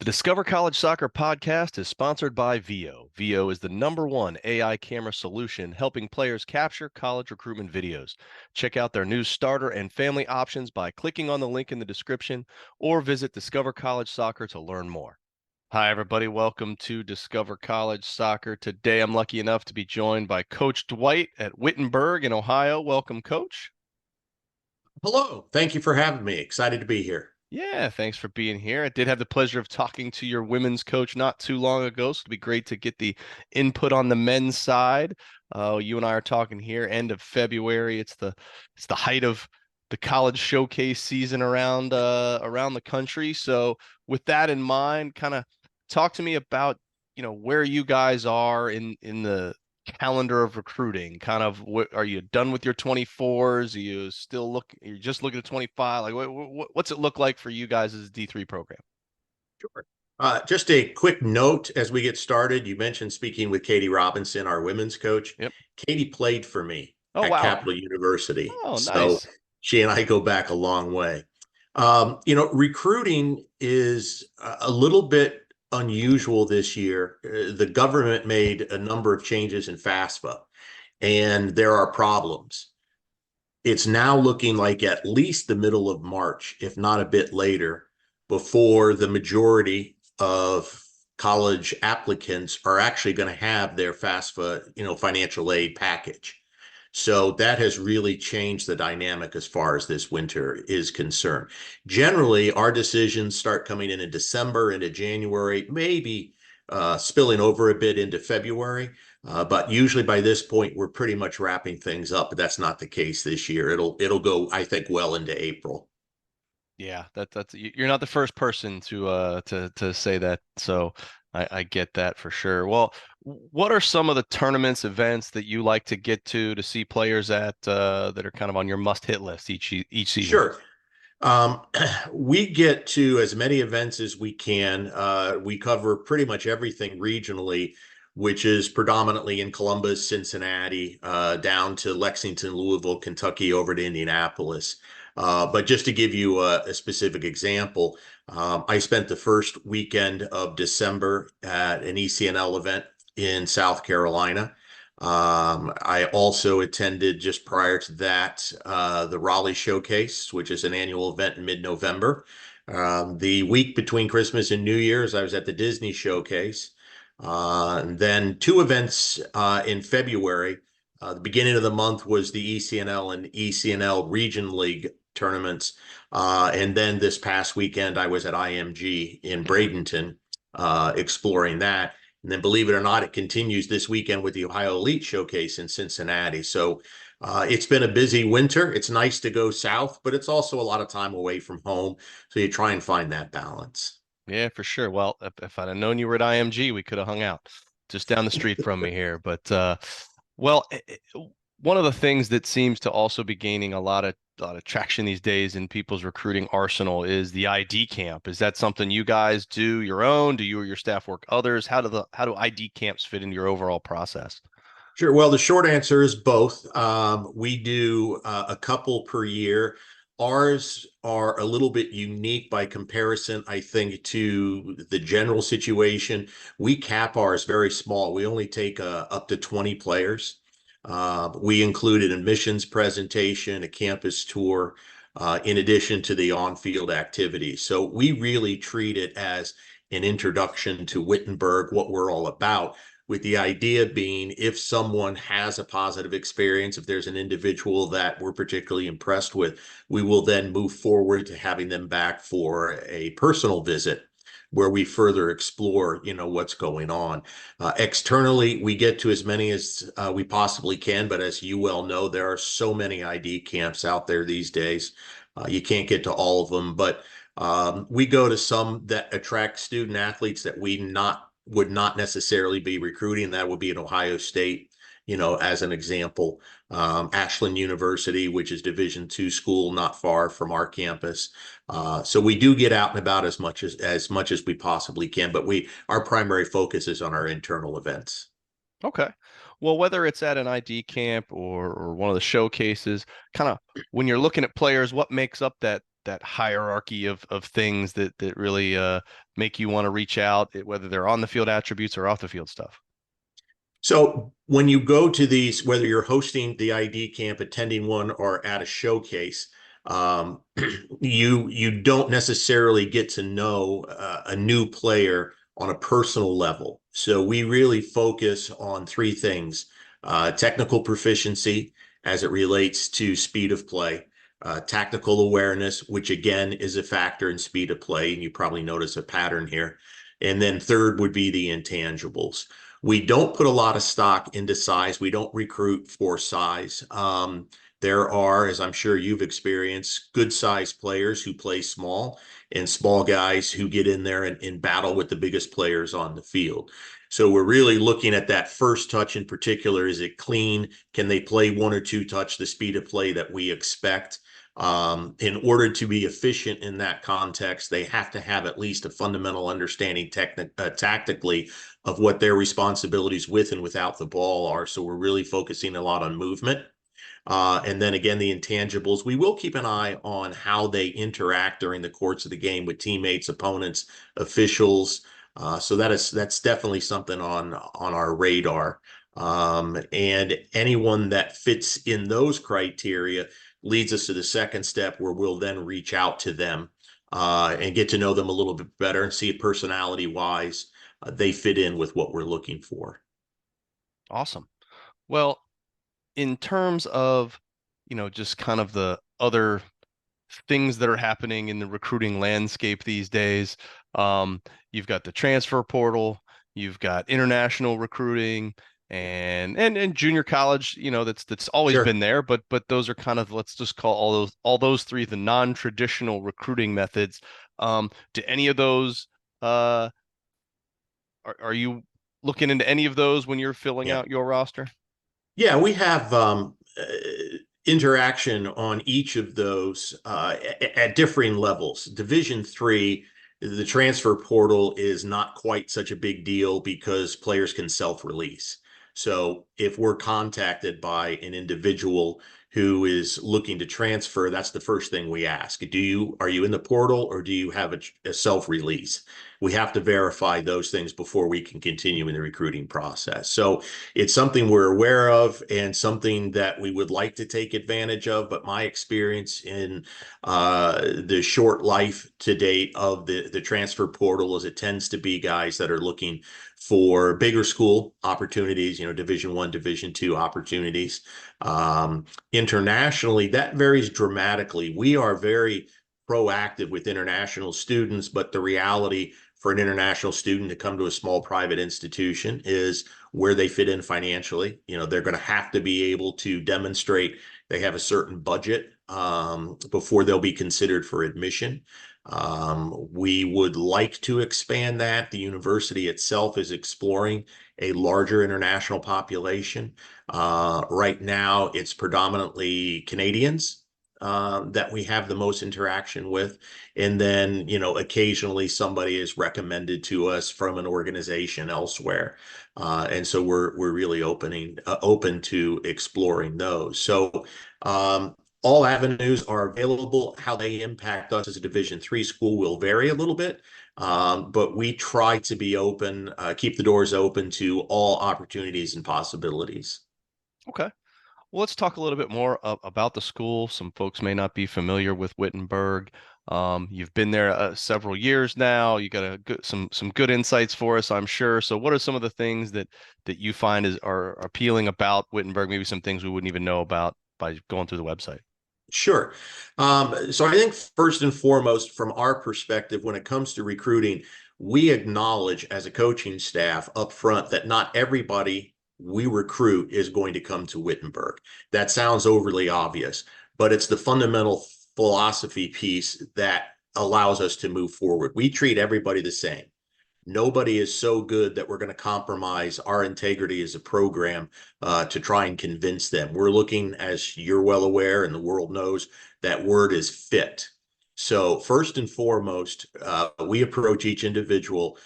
Discover College Soccer podcast is sponsored by VIO. VIO is the #1 AI camera solution helping players capture college recruitment videos. Check out their new starter and family options by clicking on the link in the description or visit Discover College Soccer to learn more. Hi, everybody. Welcome to Discover College Soccer. Today, I'm lucky enough to be joined by Coach Dwight at Wittenberg in Ohio. Welcome, Coach. Hello. Thank you for having me. Excited to be here. Yeah, thanks for being here. I did have the pleasure of talking to your women's coach not too long ago, so it'd be great to get the input on the men's side. You and I are talking here end of February. It's the height of the college showcase season around the country. So with that in mind, kind of talk to me about, where you guys are in the calendar of recruiting. Kind of, what are you done with your 24s? You're just looking at 25? Like what's it look like for you guys as a D3 program? Sure. Just a quick note as we get started. You mentioned speaking with Katie Robinson, our women's coach. Yep. Katie played for me Oh, at wow. Capital University. Oh, So nice. she and I go back a long way. Recruiting is a little bit unusual this year. The government made a number of changes in FAFSA, and there are problems. It's now looking like at least the middle of March, if not a bit later, before the majority of college applicants are actually going to have their FAFSA, financial aid package. So that has really changed the dynamic as far as this winter is concerned. Generally, our decisions start coming in December, into January, maybe spilling over a bit into February. But usually by this point, we're pretty much wrapping things up. But that's not the case this year. It'll go, I think, well into April. Yeah, you're not the first person to say that. So I get that for sure. Well, what are some of the tournaments, events that you like to get to see players at that are kind of on your must-hit list each season? Sure. Um, we get to as many events as we can. We cover pretty much everything regionally, which is predominantly in Columbus, Cincinnati, down to Lexington, Louisville, Kentucky, over to Indianapolis. But just to give you a specific example, I spent the first weekend of December at an ECNL event in South Carolina. I also attended just prior to that the Raleigh Showcase, which is an annual event in mid-November. The week between Christmas and New Year's, I was at the Disney Showcase. And then two events in February. The beginning of the month was the ECNL and ECNL Region League tournaments. And then this past weekend, I was at IMG in Bradenton exploring that. And then, believe it or not, it continues this weekend with the Ohio Elite Showcase in Cincinnati. So it's been a busy winter. It's nice to go south, but it's also a lot of time away from home. So you try and find that balance. Yeah, for sure. Well, if I'd have known you were at IMG, we could have hung out just down the street from me here. But well, one of the things that seems to also be gaining a lot of traction these days in people's recruiting arsenal is the ID camp. Is that something you guys do your own? Do you or your staff work others? How do ID camps fit into your overall process? Sure. Well, the short answer is both. We do a couple per year. Ours are a little bit unique by comparison, I think, to the general situation. We cap ours very small. We only take up to 20 players. We include an admissions presentation, a campus tour, in addition to the on-field activities. So we really treat it as an introduction to Wittenberg, what we're all about, with the idea being if someone has a positive experience, if there's an individual that we're particularly impressed with, we will then move forward to having them back for a personal visit where we further explore, what's going on. Externally, we get to as many as we possibly can, but as you well know, there are so many ID camps out there these days. You can't get to all of them, but we go to some that attract student athletes that would not necessarily be recruiting. That would be at Ohio State, as an example. Ashland University, which is Division II school, not far from our campus. So we do get out and about as much as we possibly can, but our primary focus is on our internal events. Okay. Well, whether it's at an ID camp or one of the showcases, kind of when you're looking at players, what makes up that hierarchy of things that really make you want to reach out, whether they're on the field attributes or off the field stuff? So when you go to these, whether you're hosting the ID camp, attending one, or at a showcase, um, you don't necessarily get to know a new player on a personal level. So we really focus on three things: technical proficiency as it relates to speed of play, tactical awareness, which again is a factor in speed of play, and you probably notice a pattern here. And then third would be the intangibles. We don't put a lot of stock into size. We don't recruit for size. There are, as I'm sure you've experienced, good sized players who play small and small guys who get in there and battle with the biggest players on the field. So we're really looking at that first touch in particular. Is it clean? Can they play one or two touch, the speed of play that we expect? In order to be efficient in that context, they have to have at least a fundamental understanding tactically of what their responsibilities with and without the ball are. So we're really focusing a lot on movement. And then again, the intangibles, we will keep an eye on how they interact during the course of the game with teammates, opponents, officials. So that's definitely something on our radar. And anyone that fits in those criteria leads us to the second step, where we'll then reach out to them and get to know them a little bit better and see personality wise they fit in with what we're looking for. Awesome. Well, in terms of, just kind of the other things that are happening in the recruiting landscape these days, you've got the transfer portal, you've got international recruiting, and junior college, that's always Sure. been there, but those are kind of, let's just call all those three the non-traditional recruiting methods. Do any of those are you looking into any of those when you're filling Yeah. out your roster? Yeah, we have interaction on each of those at differing levels. Division 3, the transfer portal is not quite such a big deal because players can self-release. So if we're contacted by an individual who is looking to transfer, that's the first thing we ask. Are you in the portal, or do you have a self-release? We have to verify those things before we can continue in the recruiting process. So it's something we're aware of and something that we would like to take advantage of. But my experience in the short life to date of the transfer portal is it tends to be guys that are looking for bigger school opportunities, Division 1, Division 2 opportunities. Internationally, that varies dramatically. We are very proactive with international students, but the reality for an international student to come to a small private institution is where they fit in financially. They're going to have to be able to demonstrate they have a certain budget before they'll be considered for admission. We would like to expand that. The university itself is exploring a larger international population. Right now, it's predominantly Canadians that we have the most interaction with. And then, occasionally somebody is recommended to us from an organization elsewhere. And so we're really open to exploring those. So all avenues are available. How they impact us as a Division 3 school will vary a little bit. But we try to be open, keep the doors open to all opportunities and possibilities. Okay. Well, let's talk a little bit more about the school. Some folks may not be familiar with Wittenberg. You've been there several years now. You got some good insights for us, I'm sure. So, what are some of the things that you find are appealing about Wittenberg? Maybe some things we wouldn't even know about by going through the website. Sure. So I think first and foremost, from our perspective, when it comes to recruiting, we acknowledge as a coaching staff up front that not everybody we recruit is going to come to Wittenberg. That sounds overly obvious, but it's the fundamental philosophy piece that allows us to move forward. We treat everybody the same. Nobody is so good that we're going to compromise our integrity as a program to try and convince them. We're looking, as you're well aware and the world knows, that word is fit. So first and foremost, we approach each individual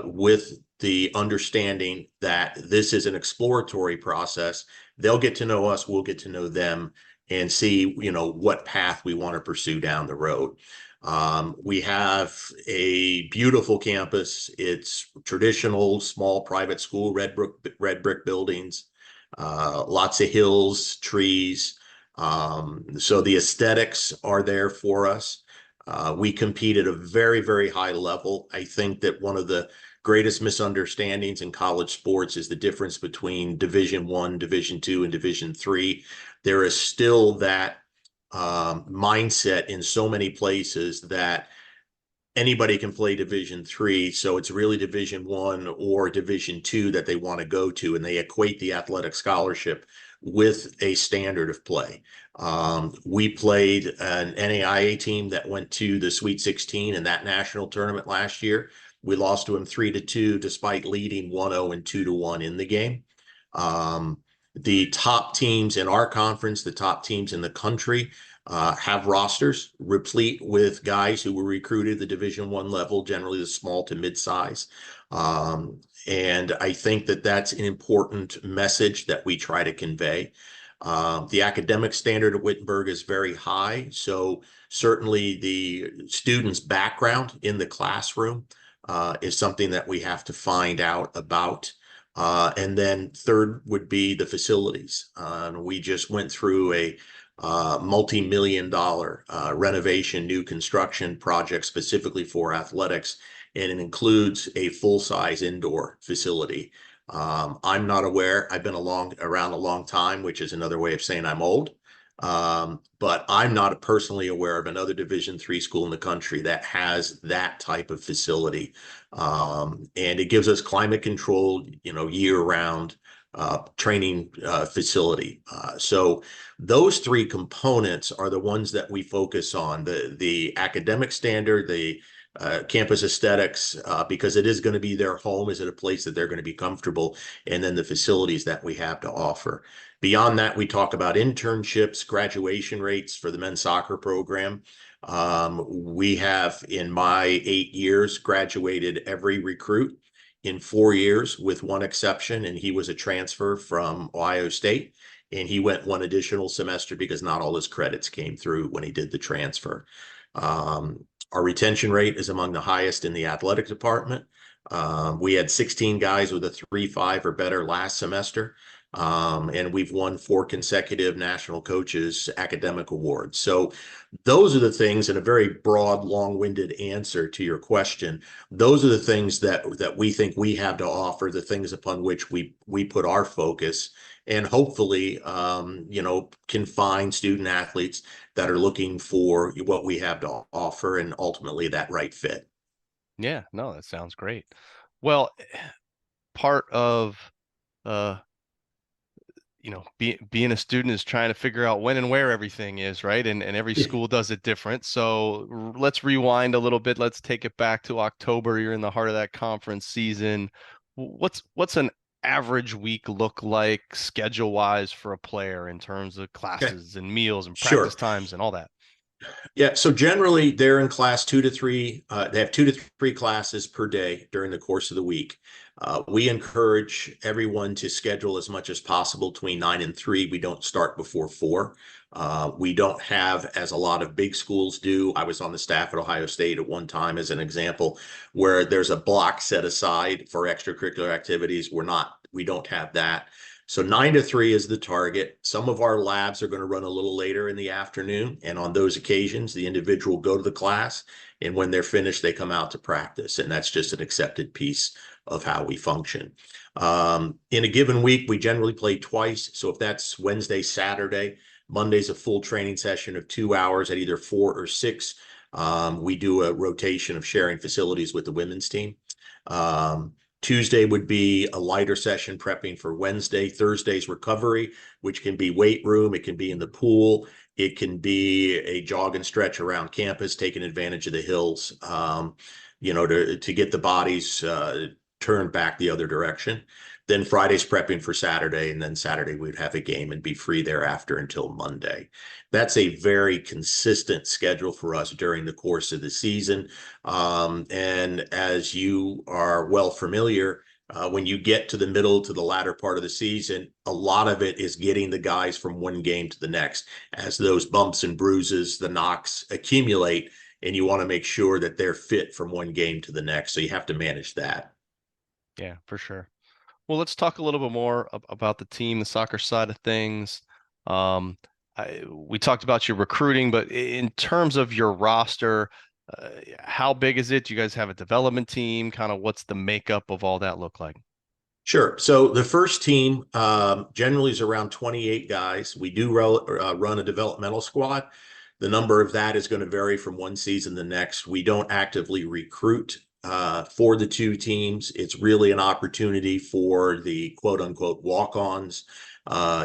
with the understanding that this is an exploratory process. They'll get to know us, we'll get to know them. and see, what path we want to pursue down the road. We have a beautiful campus. It's traditional, small private school, red brick buildings, lots of hills, trees. So the aesthetics are there for us. We compete at a very, very high level. I think that one of the greatest misunderstandings in college sports is the difference between Division I, Division II, and Division III. There is still that mindset in so many places that anybody can play Division III, so it's really Division I or Division II that they want to go to, and they equate the athletic scholarship with a standard of play. We played an NAIA team that went to the Sweet 16 in that national tournament last year. We lost to them 3-2, despite leading 1-0 and 2-1 in the game. The top teams in our conference, the top teams in the country, have rosters replete with guys who were recruited at the Division I level, generally the small to mid-size. And I think that that's an important message that we try to convey. The academic standard at Wittenberg is very high, so certainly the student's background in the classroom is something that we have to find out about. And then third would be the facilities. We just went through a multi-million-dollar renovation, new construction project specifically for athletics, and it includes a full-size indoor facility. I'm not aware. I've been around a long time, which is another way of saying I'm old. But I'm not personally aware of another Division III school in the country that has that type of facility. And it gives us climate controlled, year-round training facility. So those three components are the ones that we focus on: the academic standard, the campus aesthetics, because it is going to be their home. Is it a place that they're going to be comfortable? And then the facilities that we have to offer. Beyond that, we talk about internships, graduation rates for the men's soccer program. We have, in my 8 years, graduated every recruit in 4 years, with one exception, and he was a transfer from Ohio State. And he went one additional semester because not all his credits came through when he did the transfer. Our retention rate is among the highest in the athletic department. We had 16 guys with a 3.5 or better last semester. And we've won 4 consecutive National Coaches Academic Awards. So those are the things, in a very broad, long-winded answer to your question. Those are the things that we think we have to offer, the things upon which we put our focus, and hopefully, can find student athletes that are looking for what we have to offer, and ultimately that right fit. Yeah, no, that sounds great. Well, part of uh being a student is trying to figure out when and where everything is, right? And every school does it different. So let's rewind a little bit. Let's take it back to October. You're in the heart of that conference season. What's an average week look like schedule wise for a player in terms of Okay. classes and meals and practice Sure. times and all that? Yeah, so generally they're in class 2 to 3. They have 2 to 3 classes per day during the course of the week. We encourage everyone to schedule as much as possible between 9 and 3. We don't start before 4. We don't have, as a lot of big schools do. I was on the staff at Ohio State at one time, as an example, where there's a block set aside for extracurricular activities. We don't have that. So 9 to 3 is the target. Some of our labs are going to run a little later in the afternoon. And on those occasions, the individual will go to the class. And when they're finished, they come out to practice. And that's just an accepted piece of how we function. In a given week, we generally play twice. So if that's Wednesday, Saturday, Monday's a full training session of 2 hours at either 4 or 6. We do a rotation of sharing facilities with the women's team. Tuesday would be a lighter session prepping for Wednesday. Thursday's recovery, which can be weight room. It can be in the pool. It can be a jog and stretch around campus, taking advantage of the hills, to get the bodies turned back the other direction. Then Friday's prepping for Saturday, and then Saturday we'd have a game and be free thereafter until Monday. That's a very consistent schedule for us during the course of the season. And as you are well familiar, When you get to the middle to the latter part of the season, a lot of it is getting the guys from one game to the next. As those bumps and bruises, the knocks accumulate, and you want to make sure that they're fit from one game to the next. So you have to manage that. Yeah, for sure. Well, let's talk a little bit more about the team, the soccer side of things. Um, we talked about your recruiting, but in terms of your roster, how big is it? Do you guys have a development team? Kind of what's the makeup of all that look like? Sure. So the first team generally is around 28 guys. We do run a developmental squad. The number of that is going to vary from one season to the next. We don't actively recruit for the two teams. It's really an opportunity for the quote unquote walk-ons,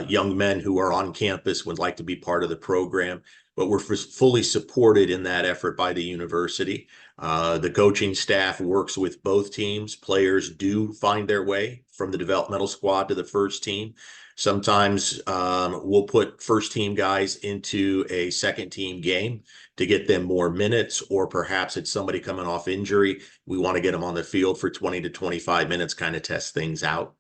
young men who are on campus would like to be part of the program. But we're fully supported in that effort by the university. The coaching staff works with both teams. Players do find their way from the developmental squad to the first team. Sometimes we'll put first team guys into a second team game to get them more minutes, or perhaps it's somebody coming off injury. We want to get them on the field for 20 to 25 minutes, kind of test things out.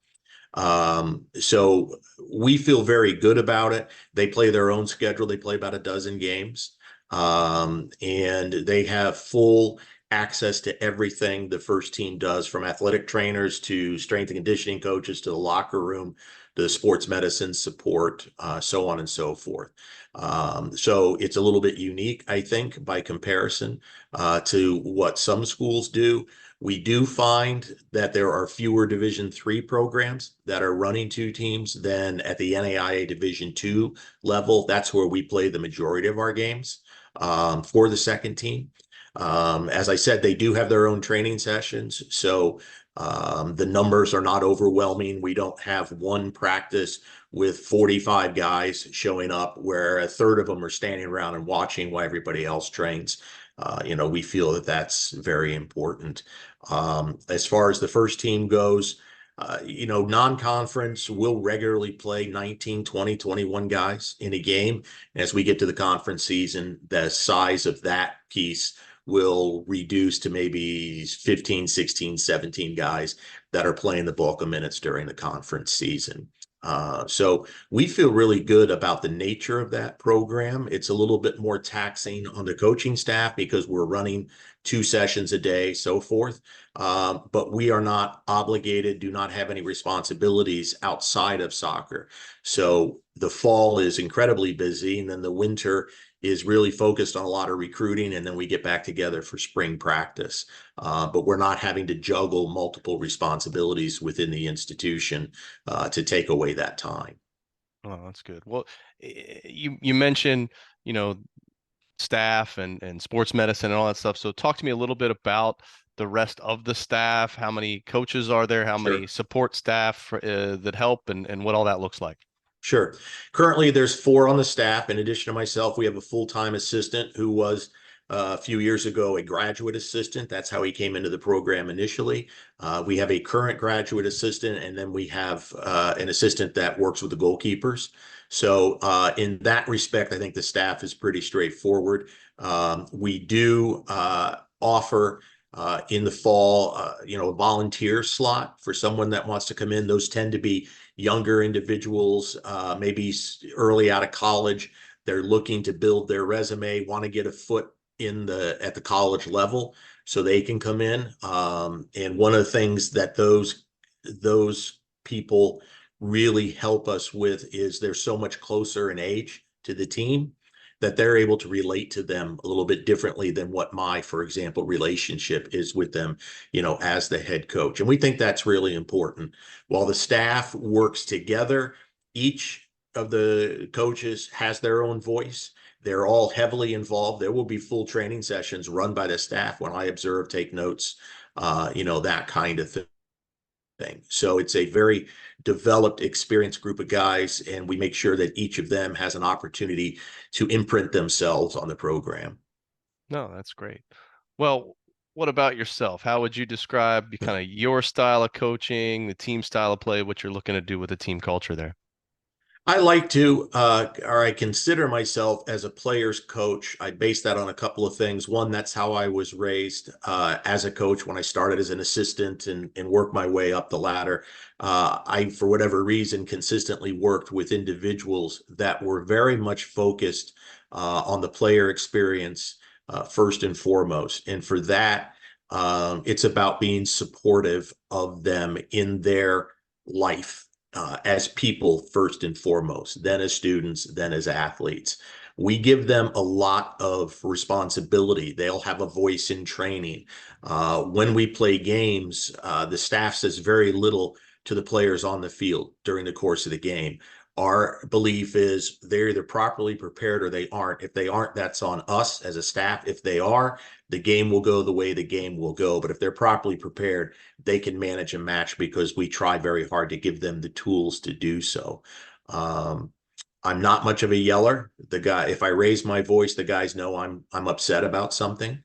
So we feel very good about it. They play their own schedule. They play about a dozen games. And they have full access to everything the first team does, from athletic trainers to strength and conditioning coaches to the locker room to the sports medicine support, so on and so forth. So it's a little bit unique, I think, by comparison to what some schools do. We do find that there are fewer Division III programs that are running two teams than at the NAIA Division II level. That's where we play the majority of our games for the second team. As I said, they do have their own training sessions, so the numbers are not overwhelming. We don't have one practice with 45 guys showing up where a third of them are standing around and watching while everybody else trains. We feel that that's very important. As far as the first team goes, non-conference will regularly play 19, 20, 21 guys in a game. As we get to the conference season, the size of that piece will reduce to maybe 15, 16, 17 guys that are playing the bulk of minutes during the conference season. So we feel really good about the nature of that program. It's a little bit more taxing on the coaching staff because we're running 2 sessions a day, so forth. But we are not obligated, do not have any responsibilities outside of soccer. So the fall is incredibly busy, and then the winter is really focused on a lot of recruiting, and then we get back together for spring practice. But we're not having to juggle multiple responsibilities within the institution to take away that time. Oh, that's good. Well, you mentioned, you know, staff and sports medicine and all that stuff. So talk to me a little bit about the rest of the staff. How many coaches are there? How many Sure. support staff that help, and what all that looks like? Sure. Currently, there's 4 on the staff. In addition to myself, we have a full-time assistant who was a few years ago a graduate assistant. That's how he came into the program initially. We have a current graduate assistant, and then we have an assistant that works with the goalkeepers. So in that respect, I think the staff is pretty straightforward. We do offer in the fall, a volunteer slot for someone that wants to come in. Those tend to be younger individuals, maybe early out of college. They're looking to build their resume, want to get a foot at the college level so they can come in. And one of the things that those people really help us with is they're so much closer in age to the team that they're able to relate to them a little bit differently than what my, for example, relationship is with them, as the head coach. And we think that's really important. While the staff works together, each of the coaches has their own voice. They're all heavily involved. There will be full training sessions run by the staff when I observe, take notes, that kind of thing. So it's a very developed, experienced group of guys, and we make sure that each of them has an opportunity to imprint themselves on the program. No, that's great. Well, what about yourself? How would you describe kind of your style of coaching, the team style of play, what you're looking to do with the team culture there? I like to, or I consider myself as a player's coach. I base that on a couple of things. One, that's how I was raised as a coach when I started as an assistant and worked my way up the ladder. I, for whatever reason, consistently worked with individuals that were very much focused on the player experience first and foremost. And for that, it's about being supportive of them in their life as people first and foremost, then as students, then as athletes. We give them a lot of responsibility. They'll have a voice in training. When we play games, the staff says very little to the players on the field during the course of the game. Our belief is they're either properly prepared or they aren't. If they aren't, that's on us as a staff. If they are, the game will go the way the game will go. But if they're properly prepared, they can manage a match because we try very hard to give them the tools to do so. Um, I'm not much of a yeller. The guy, if I raise my voice, the guys know I'm upset about something.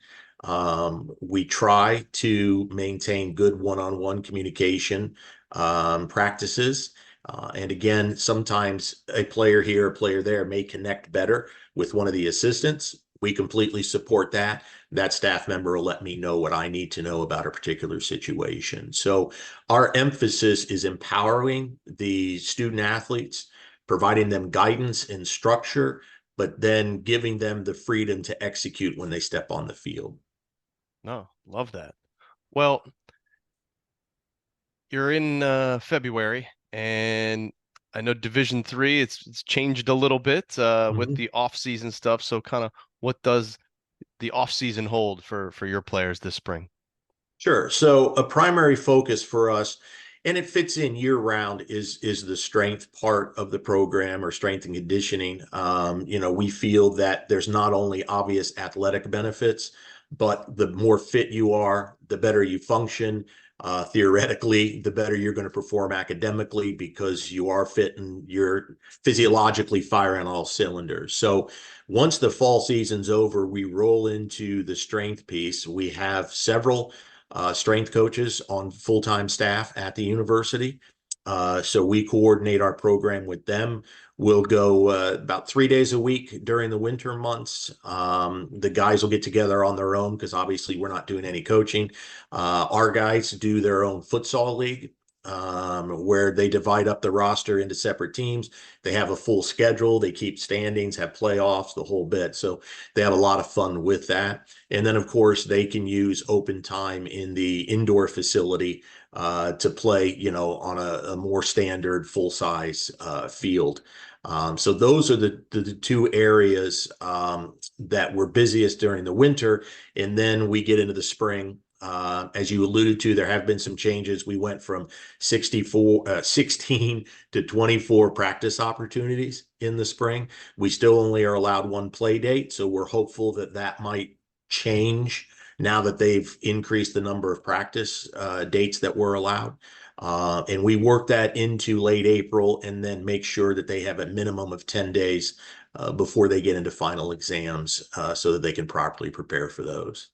We try to maintain good one-on-one communication practices. And again, sometimes a player here, a player there may connect better with one of the assistants. We completely support that. That staff member will let me know what I need to know about a particular situation. So our emphasis is empowering the student athletes, providing them guidance and structure, but then giving them the freedom to execute when they step on the field. No, love that. Well, you're in February, and I know Division 3, it's changed a little bit with Mhm. the off-season stuff. So kind of what does the off-season hold for your players this spring? Sure. So a primary focus for us, and it fits in year round, is the strength part of the program or strength and conditioning. We feel that there's not only obvious athletic benefits, but the more fit you are, the better you function. Theoretically, the better you're going to perform academically because you are fit and you're physiologically firing all cylinders. So once the fall season's over, we roll into the strength piece. We have several strength coaches on full-time staff at the university. So we coordinate our program with them. We'll go about 3 days a week during the winter months. The guys will get together on their own because obviously we're not doing any coaching. Our guys do their own futsal league where they divide up the roster into separate teams. They have a full schedule. They keep standings, have playoffs, the whole bit. So they have a lot of fun with that. And then, of course, they can use open time in the indoor facility to play, on a more standard full size field. So those are the two areas that were busiest during the winter. And then we get into the spring. As you alluded to, there have been some changes. We went from 16 to 24 practice opportunities in the spring. We still only are allowed one play date. So we're hopeful that that might change now that they've increased the number of practice dates that were allowed. And we work that into late April and then make sure that they have a minimum of 10 days before they get into final exams so that they can properly prepare for those.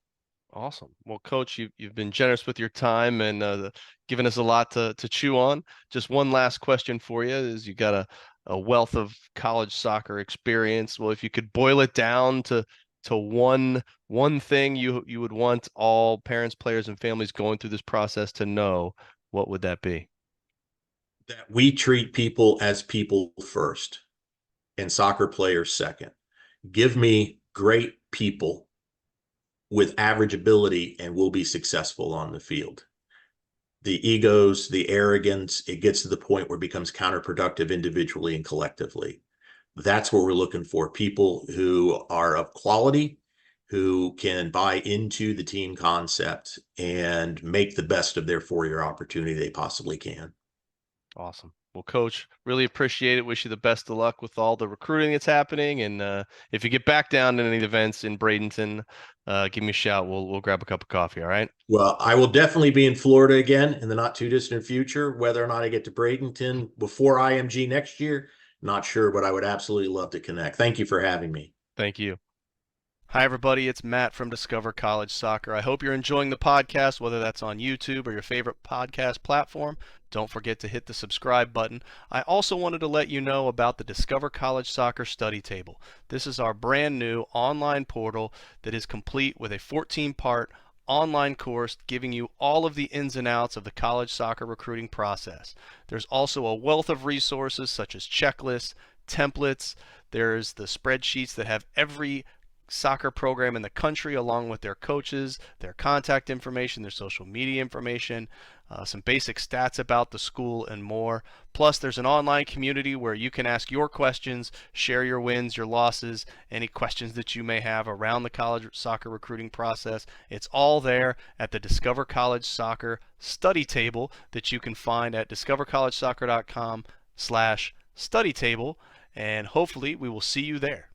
Awesome. Well, Coach, you've been generous with your time and given us a lot to chew on. Just one last question for you is you got a wealth of college soccer experience. Well, if you could boil it down to one thing you would want all parents, players, and families going through this process to know, what would that be? That we treat people as people first and soccer players second. Give me great people with average ability and we'll be successful on the field. The egos, the arrogance, it gets to the point where it becomes counterproductive individually and collectively. That's what we're looking for. People who are of quality, who can buy into the team concept and make the best of their 4 year opportunity they possibly can. Awesome. Well, Coach, really appreciate it. Wish you the best of luck with all the recruiting that's happening. And if you get back down to any events in Bradenton, give me a shout. We'll grab a cup of coffee. All right. Well, I will definitely be in Florida again in the not too distant future. Whether or not I get to Bradenton before IMG next year, not sure, but I would absolutely love to connect. Thank you for having me. Thank you. Hi, everybody. It's Matt from Discover College Soccer. I hope you're enjoying the podcast, whether that's on YouTube or your favorite podcast platform. Don't forget to hit the subscribe button. I also wanted to let you know about the Discover College Soccer Study Table. This is our brand new online portal that is complete with a 14-part online course giving you all of the ins and outs of the college soccer recruiting process. There's also a wealth of resources such as checklists, templates. There's the spreadsheets that have every soccer program in the country along with their coaches, their contact information, their social media information, some basic stats about the school, and more. Plus, there's an online community where you can ask your questions, share your wins, your losses, any questions that you may have around the college soccer recruiting process. It's all there at the Discover College Soccer study table that you can find at discovercollegesoccer.com/study table, and hopefully we will see you there.